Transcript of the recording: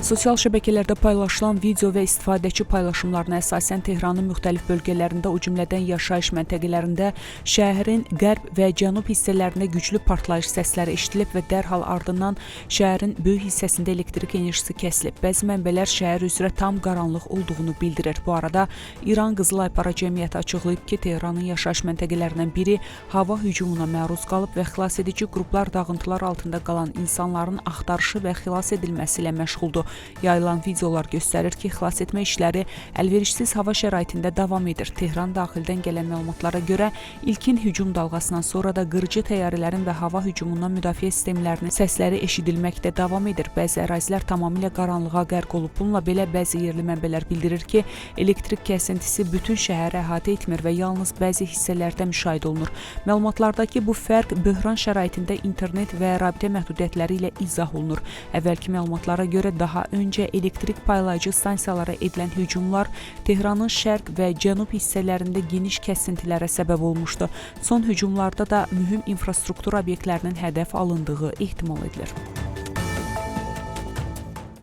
Sosial şəbəkələrdə paylaşılan video və istifadəçi paylaşımlarına əsasən Tehranın müxtəlif bölgələrində, o cümlədən yaşayış məntəqələrində, şəhərin qərb və cənub hissələrində güclü partlayış səsləri eşidilib və dərhal ardından şəhərin böyük hissəsində elektrik enerjisi kəsilib. Bəzi mənbələr şəhər üzrə tam qaranlıq olduğunu bildirir. Bu arada İran Qızıl Aypara Cəmiyyəti açıqlayıb ki, Tehranın yaşayış məntəqələrindən biri hava hücumuna məruz qalıb və xilasedici qruplar dağıntılar altında qalan insanların axtarışı və xilas edilməsi ilə məşğuldur. Yayılan videolar göstərir ki, xilas etmə işləri əlverişsiz hava şəraitində davam edir. Tehran daxildən gələn məlumatlara görə ilkin hücum dalğasından sonra da qırıcı təyyarələrin və hava hücumundan müdafiə sistemlərinin səsləri eşidilməkdə davam edir. Bəzi ərazilər tamamilə qaranlığa qərq olub. Bununla belə bəzi yerli mənbələr bildirir ki, elektrik kəsintisi bütün şəhəri əhatə etmir və yalnız bəzi hissələrdə müşahidə olunur. Məlumatlardakı bu fərq böhran şəraitində internet və rabitə məhdudiyyətləri ilə izah olunur. Əvvəlki məlumatlara görə daha öncə elektrik paylayıcı stansiyalara edilən hücumlar Tehranın şərq və cənub hissələrində geniş kəsintilərə səbəb olmuşdu. Son hücumlarda da mühüm infrastruktur obyektlərinin hədəf alındığı ehtimal edilir.